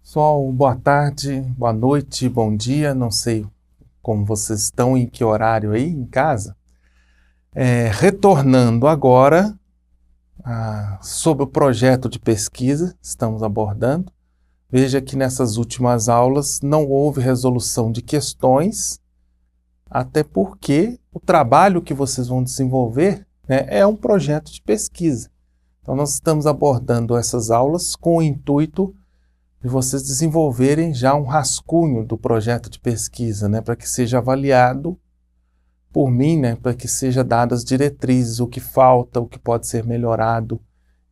Pessoal, boa tarde, boa noite, bom dia, não sei como vocês estão, em que horário aí em casa. Retornando agora sobre o projeto de pesquisa que estamos abordando. Veja que nessas últimas aulas não houve resolução de questões, até porque o trabalho que vocês vão desenvolver, né, é um projeto de pesquisa. Então nós estamos abordando essas aulas com o intuito de vocês desenvolverem já um rascunho do projeto de pesquisa, né, para que seja avaliado por mim, né, para que seja dadas diretrizes, o que falta, o que pode ser melhorado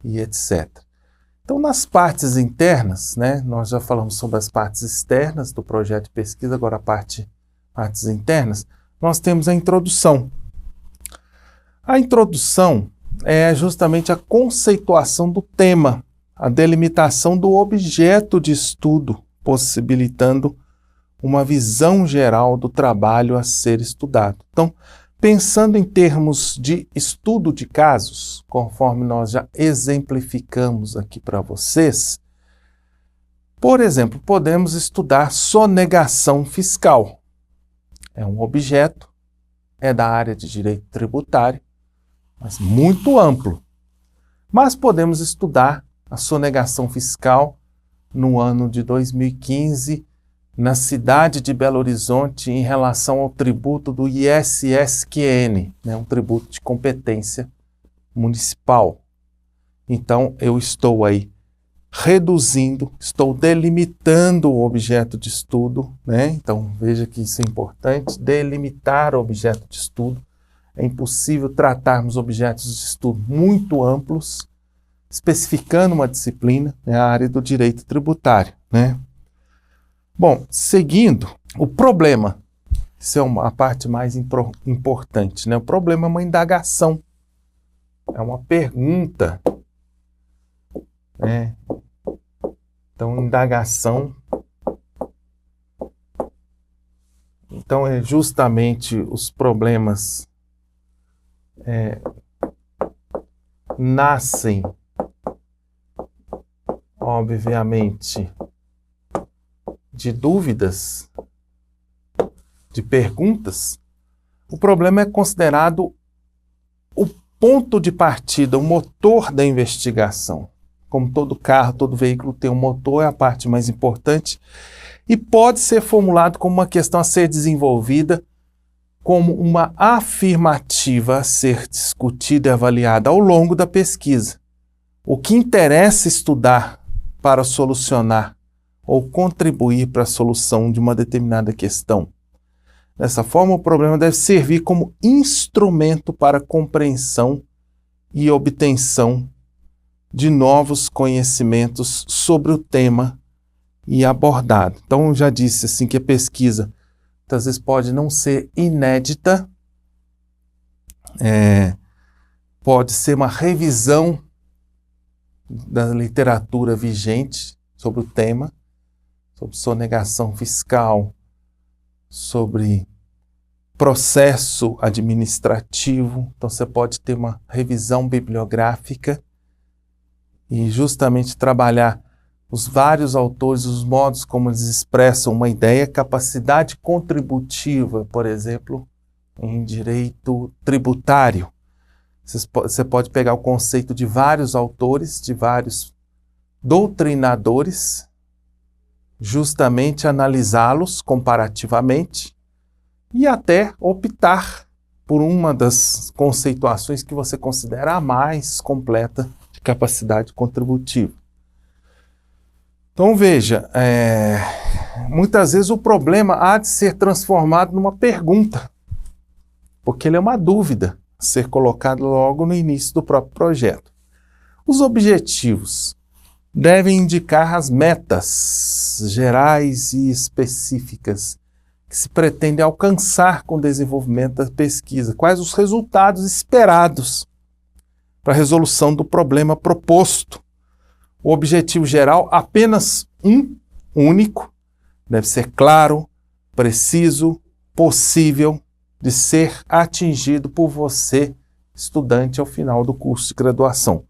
e etc. Então, nas partes internas, né, nós já falamos sobre as partes externas do projeto de pesquisa, agora partes internas, nós temos a introdução. A introdução é justamente a conceituação do tema, a delimitação do objeto de estudo, possibilitando uma visão geral do trabalho a ser estudado. Então, pensando em termos de estudo de casos, conforme nós já exemplificamos aqui para vocês, por exemplo, podemos estudar sonegação fiscal. É um objeto, é da área de direito tributário, mas muito amplo. Mas podemos estudar a sonegação fiscal no ano de 2015, na cidade de Belo Horizonte, em relação ao tributo do ISSQN, né, um tributo de competência municipal. Então, eu estou aí reduzindo, estou delimitando o objeto de estudo, né? Então, veja que isso é importante, delimitar o objeto de estudo. É impossível tratarmos objetos de estudo muito amplos, especificando uma disciplina, né, a área do direito tributário, né? Bom, seguindo, o problema, isso é a parte mais importante, né? O problema é uma indagação, é uma pergunta, né? Então, indagação, então é justamente os problemas nascem, obviamente, de dúvidas, de perguntas. O problema é considerado o ponto de partida, o motor da investigação. Como todo carro, todo veículo tem um motor, é a parte mais importante, e pode ser formulado como uma questão a ser desenvolvida, como uma afirmativa a ser discutida e avaliada ao longo da pesquisa. O que interessa estudar para solucionar ou contribuir para a solução de uma determinada questão. Dessa forma, o problema deve servir como instrumento para a compreensão e obtenção de novos conhecimentos sobre o tema e abordado. Então, eu já disse assim que a pesquisa muitas vezes pode não ser inédita, pode ser uma revisão da literatura vigente sobre o tema, sobre sonegação fiscal, sobre processo administrativo. Então, você pode ter uma revisão bibliográfica e justamente trabalhar os vários autores, os modos como eles expressam uma ideia, capacidade contributiva, por exemplo, em direito tributário. Você pode pegar o conceito de vários autores, de vários doutrinadores, justamente analisá-los comparativamente e até optar por uma das conceituações que você considera a mais completa de capacidade contributiva. Então veja, muitas vezes o problema há de ser transformado numa pergunta, porque ele é uma dúvida a ser colocada logo no início do próprio projeto. Os objetivos devem indicar as metas gerais e específicas que se pretende alcançar com o desenvolvimento da pesquisa. Quais os resultados esperados para a resolução do problema proposto. O objetivo geral, apenas um único, deve ser claro, preciso, possível de ser atingido por você, estudante, ao final do curso de graduação.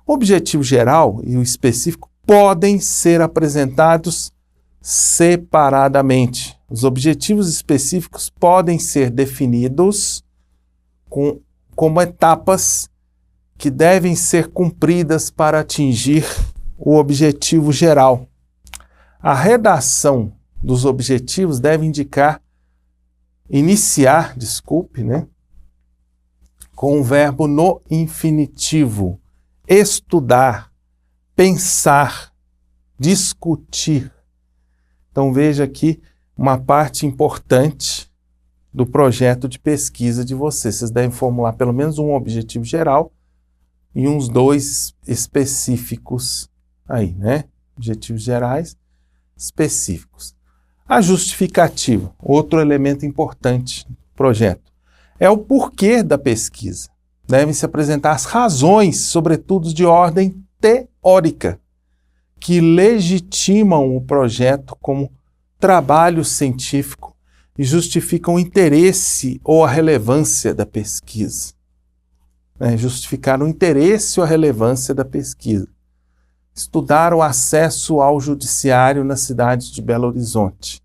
O objetivo geral e o específico podem ser apresentados separadamente. Os objetivos específicos podem ser definidos como etapas que devem ser cumpridas para atingir o objetivo geral. A redação dos objetivos deve iniciar, com o verbo no infinitivo. Estudar, pensar, discutir. Então veja aqui uma parte importante do projeto de pesquisa de vocês. Vocês devem formular pelo menos um objetivo geral e uns 2 específicos aí, né? Objetivos gerais específicos. A justificativa, outro elemento importante do projeto, é o porquê da pesquisa. Devem se apresentar as razões, sobretudo de ordem teórica, que legitimam o projeto como trabalho científico e justificam o interesse ou a relevância da pesquisa. Justificar o interesse ou a relevância da pesquisa. Estudar o acesso ao judiciário na cidade de Belo Horizonte.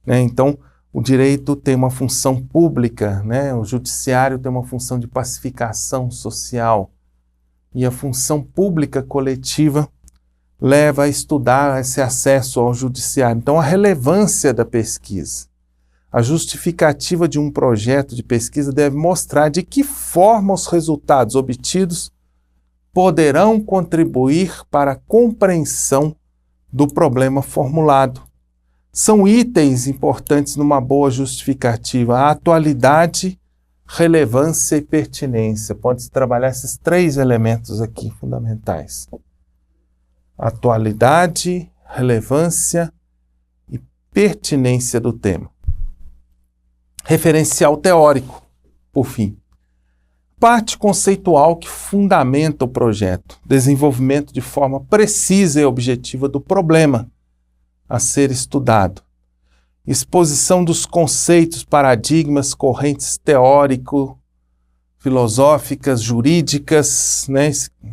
Então, o direito tem uma função pública, o judiciário tem uma função de pacificação social, e a função pública coletiva leva a estudar esse acesso ao judiciário. Então, a relevância da pesquisa. A justificativa de um projeto de pesquisa deve mostrar de que forma os resultados obtidos poderão contribuir para a compreensão do problema formulado. São itens importantes numa boa justificativa: a atualidade, relevância e pertinência. Pode-se trabalhar esses 3 elementos aqui fundamentais. Atualidade, relevância e pertinência do tema. Referencial teórico, por fim. Parte conceitual que fundamenta o projeto. Desenvolvimento de forma precisa e objetiva do problema a ser estudado. Exposição dos conceitos, paradigmas, correntes teórico-filosóficas, jurídicas,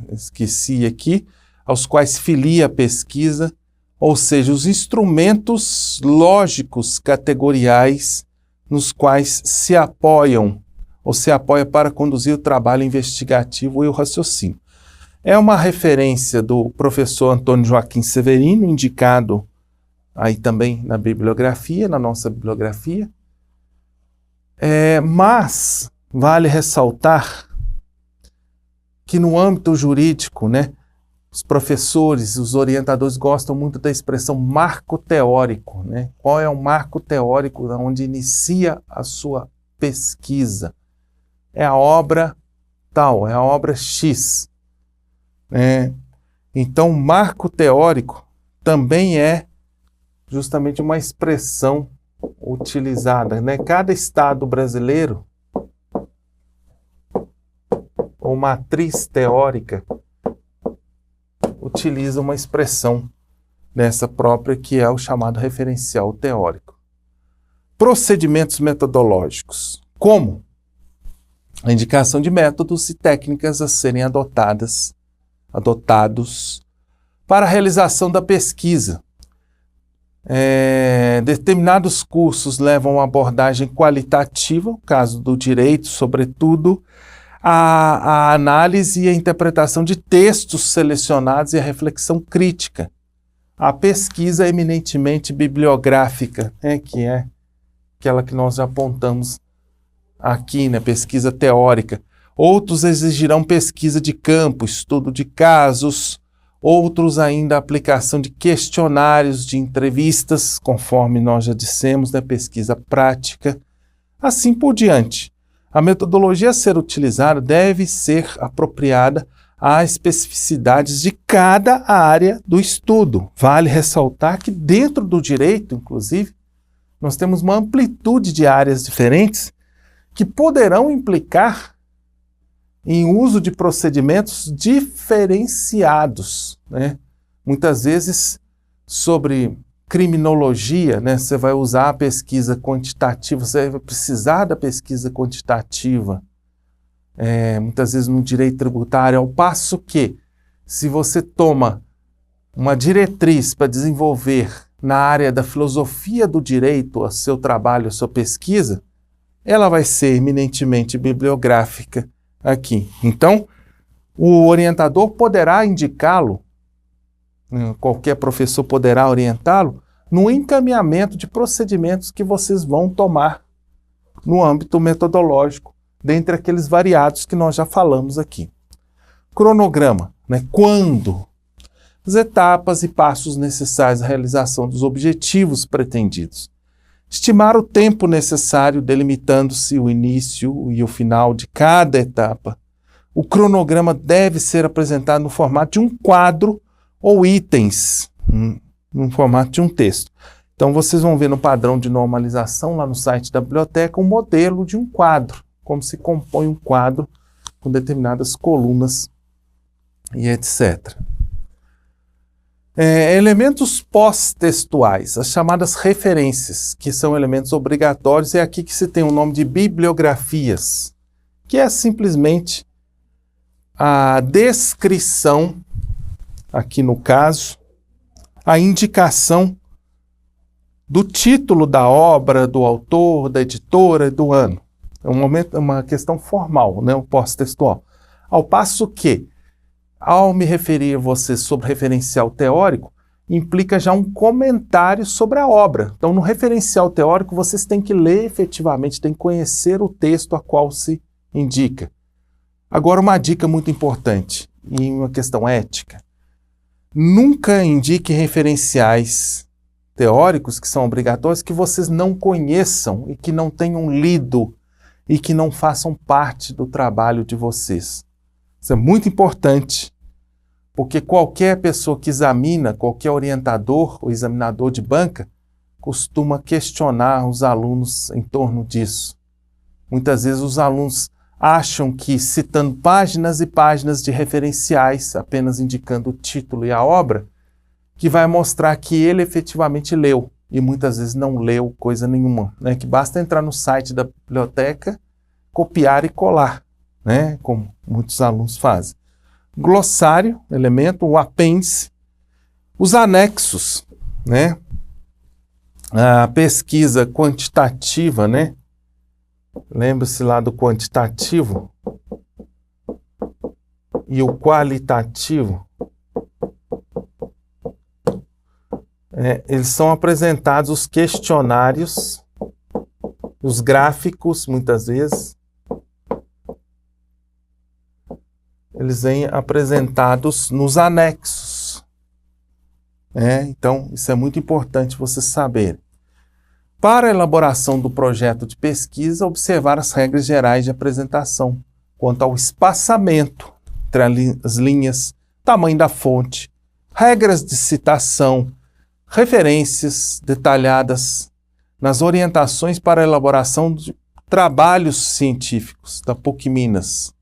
esqueci aqui, aos quais filia a pesquisa, ou seja, os instrumentos lógicos categoriais nos quais se apoia para conduzir o trabalho investigativo e o raciocínio. É uma referência do professor Antônio Joaquim Severino, indicado aí também na bibliografia, na nossa bibliografia. Mas vale ressaltar que no âmbito jurídico, os professores, os orientadores gostam muito da expressão marco teórico. Qual é o marco teórico onde inicia a sua pesquisa? É a obra tal, é a obra X. Então, marco teórico também é justamente uma expressão utilizada. Cada estado brasileiro, ou matriz teórica, utiliza uma expressão dessa própria, que é o chamado referencial teórico. Procedimentos metodológicos. Como? A indicação de métodos e técnicas a serem adotados para a realização da pesquisa. Determinados cursos levam a abordagem qualitativa, no caso do direito, sobretudo, a análise e a interpretação de textos selecionados e a reflexão crítica. A pesquisa eminentemente bibliográfica, que é aquela que nós já apontamos aqui, pesquisa teórica. Outros exigirão pesquisa de campo, estudo de casos, outros ainda a aplicação de questionários, de entrevistas, conforme nós já dissemos, pesquisa prática, assim por diante. A metodologia a ser utilizada deve ser apropriada às especificidades de cada área do estudo. Vale ressaltar que dentro do direito, inclusive, nós temos uma amplitude de áreas diferentes que poderão implicar em uso de procedimentos diferenciados. Muitas vezes, sobre criminologia, você vai usar a pesquisa quantitativa, você vai precisar da pesquisa quantitativa, muitas vezes no direito tributário, ao passo que se você toma uma diretriz para desenvolver na área da filosofia do direito o seu trabalho, a sua pesquisa, ela vai ser eminentemente bibliográfica aqui. Então, o orientador poderá indicá-lo, qualquer professor poderá orientá-lo, no encaminhamento de procedimentos que vocês vão tomar no âmbito metodológico, dentre aqueles variados que nós já falamos aqui. Cronograma, né? Quando? As etapas e passos necessários à realização dos objetivos pretendidos. Estimar o tempo necessário, delimitando-se o início e o final de cada etapa. O cronograma deve ser apresentado no formato de um quadro ou itens, no formato de um texto. Então, vocês vão ver no padrão de normalização lá no site da biblioteca um modelo de um quadro, como se compõe um quadro com determinadas colunas e etc. Elementos pós-textuais, as chamadas referências, que são elementos obrigatórios, é aqui que se tem o nome de bibliografias, que é simplesmente a descrição, aqui no caso, a indicação do título da obra, do autor, da editora e do ano. É uma questão formal, né, o pós-textual. Ao passo que, ao me referir a você sobre referencial teórico, implica já um comentário sobre a obra. Então, no referencial teórico, vocês têm que ler efetivamente, têm que conhecer o texto a qual se indica. Agora, uma dica muito importante, e uma questão ética. Nunca indique referenciais teóricos que são obrigatórios que vocês não conheçam e que não tenham lido e que não façam parte do trabalho de vocês. Isso é muito importante, porque qualquer pessoa que examina, qualquer orientador ou examinador de banca, costuma questionar os alunos em torno disso. Muitas vezes os alunos acham que, citando páginas e páginas de referenciais, apenas indicando o título e a obra, que vai mostrar que ele efetivamente leu, e muitas vezes não leu coisa nenhuma, né? Que basta entrar no site da biblioteca, copiar e colar, né? Como muitos alunos fazem. Glossário, elemento, o apêndice, os anexos, né? A pesquisa quantitativa, né? Lembra-se lá do quantitativo e o qualitativo. Eles são apresentados os questionários, os gráficos, muitas vezes. Eles vêm apresentados nos anexos. Então, isso é muito importante vocês saberem. Para a elaboração do projeto de pesquisa, observar as regras gerais de apresentação, quanto ao espaçamento entre as linhas, tamanho da fonte, regras de citação, referências detalhadas nas orientações para a elaboração de trabalhos científicos da PUC Minas.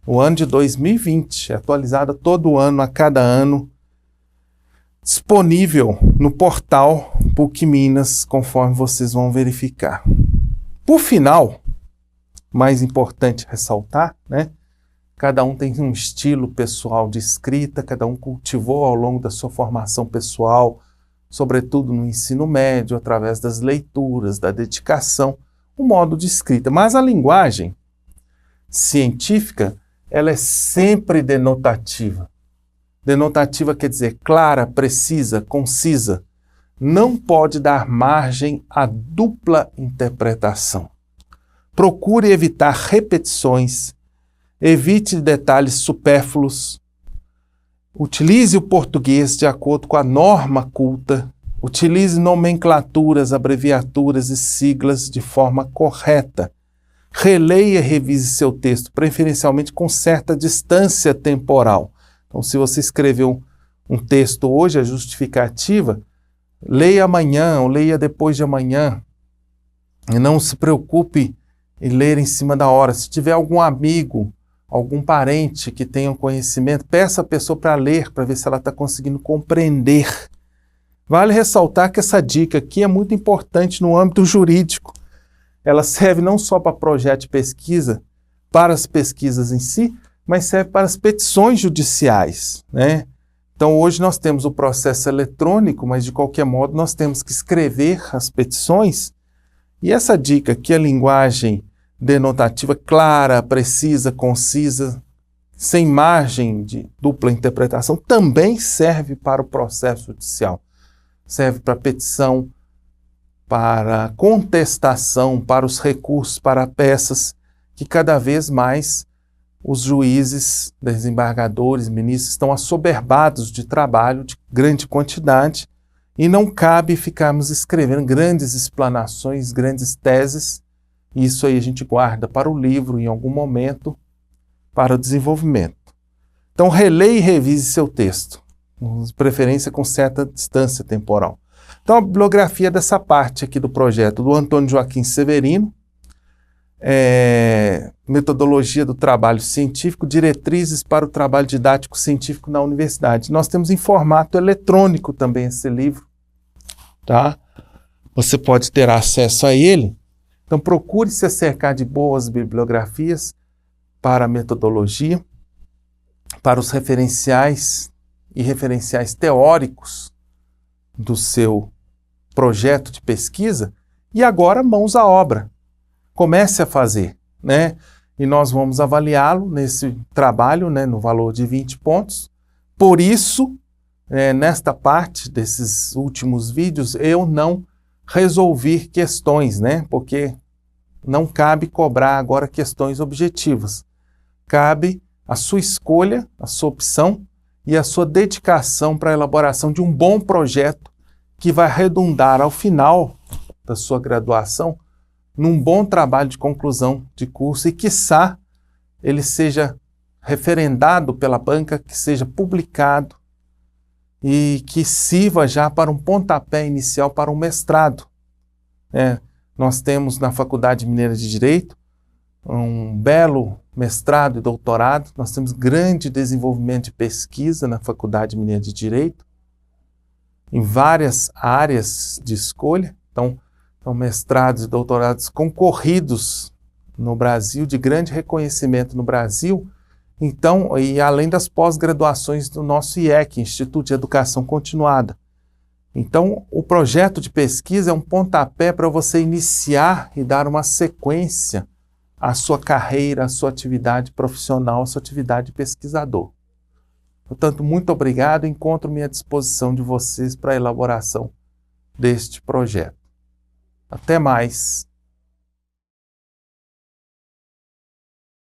O ano de 2020, é atualizada todo ano, a cada ano, disponível no portal PUC Minas, conforme vocês vão verificar. Por final, mais importante ressaltar, né? Cada um tem um estilo pessoal de escrita, cada um cultivou ao longo da sua formação pessoal, sobretudo no ensino médio, através das leituras, da dedicação, um modo de escrita. Mas a linguagem científica, ela é sempre denotativa. Denotativa quer dizer clara, precisa, concisa. Não pode dar margem à dupla interpretação. Procure evitar repetições, evite detalhes supérfluos, utilize o português de acordo com a norma culta, utilize nomenclaturas, abreviaturas e siglas de forma correta. Releia e revise seu texto, preferencialmente com certa distância temporal. Então, se você escreveu um texto hoje, a justificativa, leia amanhã ou leia depois de amanhã. E não se preocupe em ler em cima da hora. Se tiver algum amigo, algum parente que tenha conhecimento, peça a pessoa para ler, para ver se ela está conseguindo compreender. Vale ressaltar que essa dica aqui é muito importante no âmbito jurídico. Ela serve não só para projeto de pesquisa, para as pesquisas em si, mas serve para as petições judiciais, né? Então, hoje nós temos o processo eletrônico, mas de qualquer modo nós temos que escrever as petições. E essa dica aqui, a linguagem denotativa clara, precisa, concisa, sem margem de dupla interpretação, também serve para o processo judicial. Serve para petição, para contestação, para os recursos, para peças, que cada vez mais os juízes, desembargadores, ministros estão assoberbados de trabalho de grande quantidade e não cabe ficarmos escrevendo grandes explanações, grandes teses. Isso aí a gente guarda para o livro em algum momento, para o desenvolvimento. Então, releia e revise seu texto, de preferência com certa distância temporal. Então, a bibliografia dessa parte aqui do projeto do Antônio Joaquim Severino, metodologia do trabalho científico, diretrizes para o trabalho didático científico na universidade. Nós temos em formato eletrônico também esse livro, tá? Você pode ter acesso a ele. Então, procure se cercar de boas bibliografias para a metodologia, para os referenciais e referenciais teóricos do seu projeto de pesquisa, e agora mãos à obra. Comece a fazer, né? E nós vamos avaliá-lo nesse trabalho, né, no valor de 20 pontos. Por isso, nesta parte desses últimos vídeos, eu não resolvi questões, né? Porque não cabe cobrar agora questões objetivas. Cabe a sua escolha, a sua opção e a sua dedicação para a elaboração de um bom projeto que vai redundar ao final da sua graduação num bom trabalho de conclusão de curso e, quiçá, ele seja referendado pela banca, que seja publicado e que sirva já para um pontapé inicial para um mestrado. Nós temos na Faculdade Mineira de Direito um belo mestrado e doutorado, nós temos grande desenvolvimento de pesquisa na Faculdade Mineira de Direito, em várias áreas de escolha. Então, são mestrados e doutorados concorridos no Brasil, de grande reconhecimento no Brasil. Então, e além das pós-graduações do nosso IEC, Instituto de Educação Continuada. Então, o projeto de pesquisa é um pontapé para você iniciar e dar uma sequência à sua carreira, à sua atividade profissional, à sua atividade de pesquisador. Portanto, muito obrigado. Encontro-me à disposição de vocês para a elaboração deste projeto. Até mais.